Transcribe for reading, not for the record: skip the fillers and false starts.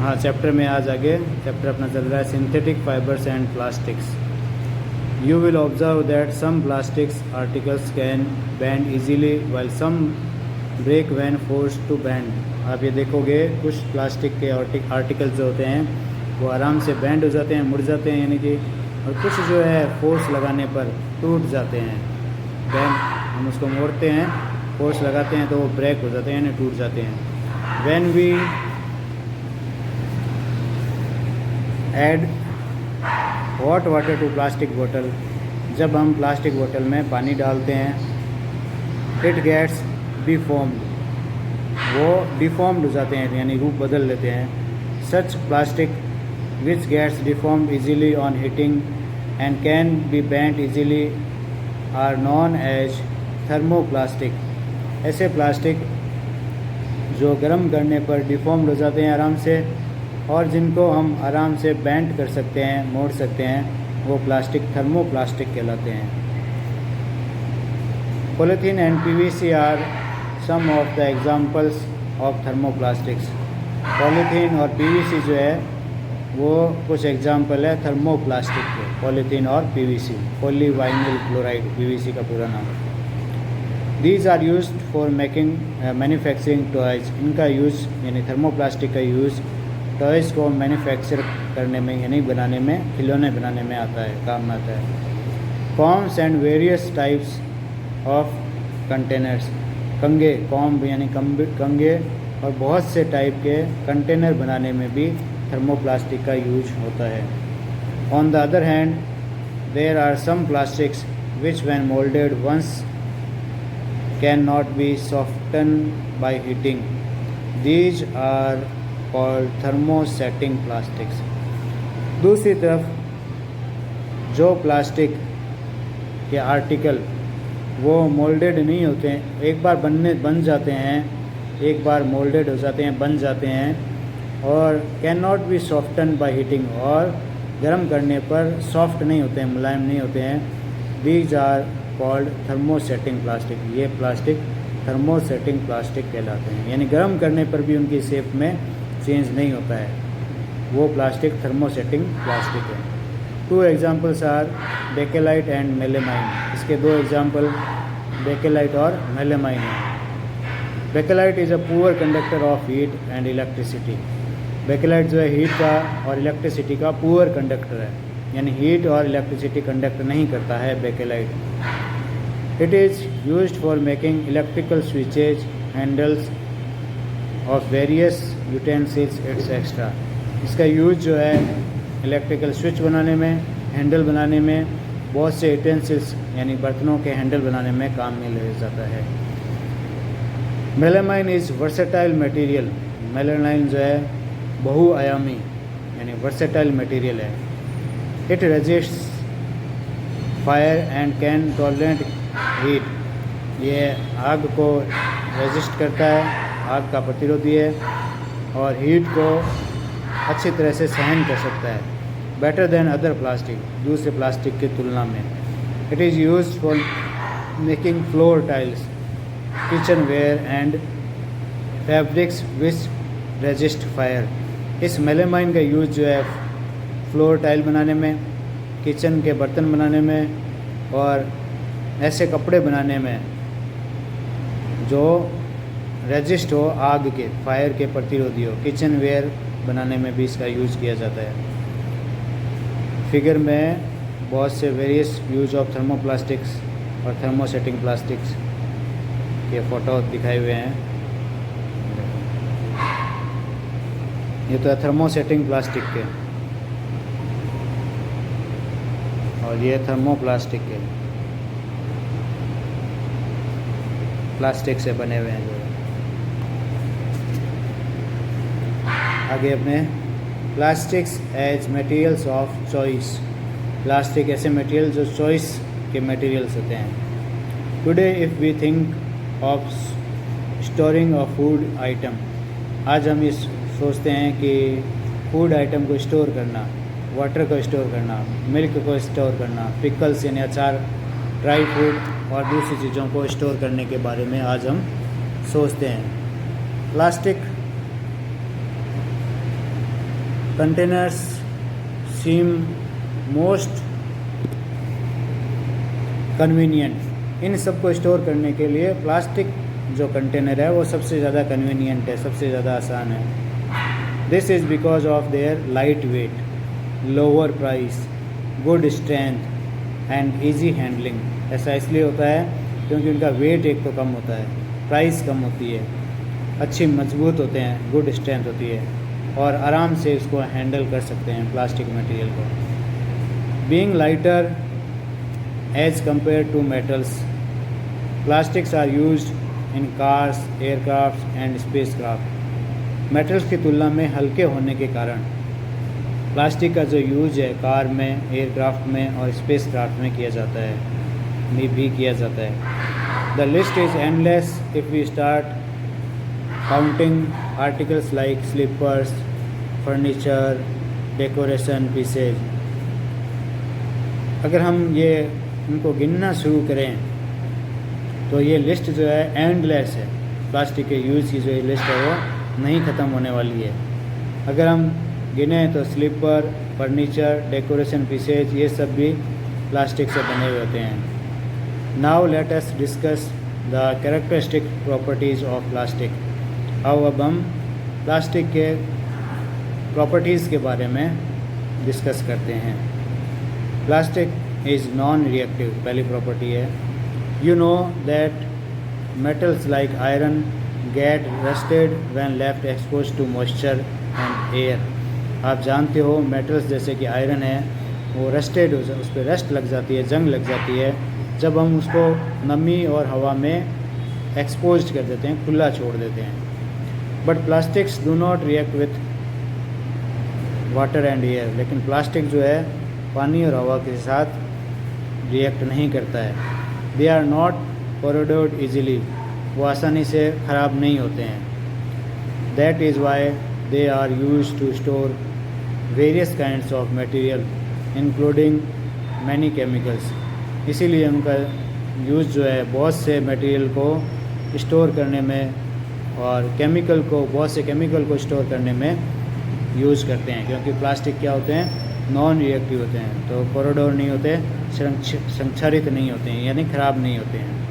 हाँ, चैप्टर में आज आगे चैप्टर अपना चल रहा है synthetic fibres and plastics. You will observe that some plastics articles can bend easily while some break when forced to bend. आप ये देखोगे कुछ प्लास्टिक के आर्टिकल्स जो होते हैं वो आराम से बैंड हो जाते हैं, मुड़ जाते हैं यानी कि, और कुछ जो है फोर्स लगाने पर टूट जाते हैं। बैंड हम उसको मोड़ते हैं, फोर्स लगाते हैं तो वो ब्रेक हो जाते हैं यानी टूट जाते हैं। When we add hot water to plastic बोतल, जब हम प्लास्टिक बोतल में पानी डालते हैं, इट गेट्स डिफॉर्म्ड, वो डिफॉर्म्ड हो जाते हैं यानी रूप बदल लेते हैं। Such plastic which gets deformed easily on heating and can be bent easily are known as thermoplastic. ऐसे प्लास्टिक जो गर्म करने पर डिफॉर्म्ड हो जाते हैं आराम से और जिनको हम आराम से बेंट कर सकते हैं, मोड़ सकते हैं, वो प्लास्टिक थर्मोप्लास्टिक कहलाते हैं। Polythene and PVC are some of the examples of thermoplastics. Polythene और पीवीसी जो है वो कुछ एग्जाम्पल है थर्मोप्लास्टिक के, पॉलीथीन और पीवीसी, पॉलीवाइनिल क्लोराइड पीवीसी का पूरा नाम। These are used for making manufacturing toys. इनका यूज़ यानी थर्मोप्लास्टिक का यूज़ टॉयज़ को मैन्युफैक्चर करने में यानी बनाने में, खिलौने बनाने में आता है, काम में आता है। Combs and various types of containers. कंगे, कॉम्ब यानी कंगे और बहुत से टाइप के कंटेनर बनाने में भी थर्मोप्लास्टिक का यूज होता है। On the other hand there are some plastics which when moulded once can not be soften by heating. These are called thermosetting plastics. दूसरी तरफ जो प्लास्टिक के आर्टिकल वो मोल्डेड नहीं होते हैं, एक बार बन जाते हैं, एक बार मोल्डेड हो जाते हैं, बन जाते हैं और can not be soften by heating, और गर्म करने पर सॉफ्ट नहीं होते हैं, मुलायम नहीं होते हैं। These are called thermosetting plastic. ये प्लास्टिक थर्मोसेटिंग प्लास्टिक कहलाते हैं, यानी गर्म करने पर भी उनकी शेप में चेंज नहीं होता है, वो प्लास्टिक थर्मोसेटिंग प्लास्टिक है। Two examples are bakelite and melamine. इसके दो एग्जाम्पल बेकेलाइट और मेलेमाइन है। Bakelite is a poor conductor of heat and electricity. Bakelite जो है हीट का और इलेक्ट्रिसिटी का पुअर कंडक्टर है, यानी हीट और इलेक्ट्रिसिटी कंडक्ट नहीं करता है bakelite. It is used for making electrical switches, handles of various utensils etcetera. इसका यूज जो है इलेक्ट्रिकल स्विच बनाने में, हैंडल बनाने में, बहुत से यूटेंसिल्स यानी बर्तनों के हैंडल बनाने में काम में ले जाता है। Melamine is versatile material. Melamine जो है बहुआयामी यानी वर्सेटाइल मटेरियल है। It resists fire and can tolerate heat. ये आग को रेजिस्ट करता है, आग का प्रतिरोधी है और हीट को अच्छी तरह से सहन कर सकता है। बेटर देन अदर प्लास्टिक, दूसरे प्लास्टिक की तुलना में। It is used for making floor tiles, kitchen ware and fabrics which resist fire. इस मेलामाइन का यूज़ जो है फ्लोर टाइल बनाने में, किचन के बर्तन बनाने में और ऐसे कपड़े बनाने में जो रेजिस्ट हो आग के, फायर के प्रतिरोधी हो। किचन वेयर बनाने में भी इसका यूज़ किया जाता है। फिगर में बहुत से वेरियस यूज ऑफ थर्मोप्लास्टिक्स और थर्मोसेटिंग प्लास्टिक्स के फ़ोटो दिखाए हुए हैं। ये तो है थर्मोसेटिंग प्लास्टिक के और ये थर्मोप्लास्टिक के, प्लास्टिक से बने हुए हैं जो। आगे अपने plastics as materials of choice. Plastic ऐसे मटेरियल जो चॉइस के मटेरियल्स होते हैं। Today if we think of storing a food item, आज हम इस सोचते हैं कि फूड आइटम को स्टोर करना, वाटर को स्टोर करना, मिल्क को स्टोर करना, पिकल्स यानी अचार, ड्राई फ्रूट और दूसरी चीज़ों को स्टोर करने के बारे में आज हम सोचते हैं। प्लास्टिक कंटेनर्स सीम मोस्ट कन्वीनियंट। इन सबको स्टोर करने के लिए प्लास्टिक जो कंटेनर है वो सबसे ज़्यादा कन्वीनियंट है, सबसे ज़्यादा आसान है। This is because of their light weight, lower price, good strength and easy handling. ऐसा इसलिए होता है क्योंकि उनका वेट एक तो कम होता है, प्राइस कम होती है, अच्छी मजबूत होते हैं, गुड स्ट्रेंथ होती है और आराम से इसको हैंडल कर सकते हैं प्लास्टिक मटेरियल को। Being lighter as compared to metals, plastics are used in cars, aircraft and spacecraft. Metals की तुलना में हल्के होने के कारण प्लास्टिक का जो यूज है कार में, एयरक्राफ्ट में और स्पेसक्राफ्ट में किया जाता है, भी किया जाता है। The list is endless if we start counting articles like slippers, furniture, decoration pieces. अगर हम ये इनको गिनना शुरू करें तो ये लिस्ट जो है एंडलेस है। प्लास्टिक के यूज़ की जो ये लिस्ट है वो नहीं ख़त्म होने वाली है। अगर हम गिने तो स्लीपर, फर्नीचर, डेकोरेशन पीसेज ये सब भी प्लास्टिक से बने हुए होते हैं। Now let us discuss the characteristic properties of plastic. अब हम प्लास्टिक के प्रॉपर्टीज़ के बारे में डिस्कस करते हैं। प्लास्टिक इज़ नॉन रिएक्टिव, पहली प्रॉपर्टी है। You know that metals like iron get rusted when left expose to moisture and air. आप जानते हो मेटल्स जैसे कि आयरन है वो रस्टेड, उस पर रस्ट लग जाती है, जंग लग जाती है जब हम उसको नमी और हवा में एक्सपोज कर देते हैं, खुला छोड़ देते हैं। But plastics do not react with water and air. लेकिन प्लास्टिक जो है पानी और हवा के साथ रिएक्ट नहीं करता है। They are not corroded easily, वो आसानी से ख़राब नहीं होते हैं। That is why they are use to store various kinds of material including many chemicals. इसीलिए उनका यूज़ जो है बहुत से मटेरियल को स्टोर करने में और बहुत से केमिकल को स्टोर करने में यूज़ करते हैं, क्योंकि प्लास्टिक क्या होते हैं, नॉन रिएक्टिव होते हैं, तो कोरोडोर नहीं होते, संक्षारित नहीं होते हैं, यानी ख़राब नहीं होते हैं।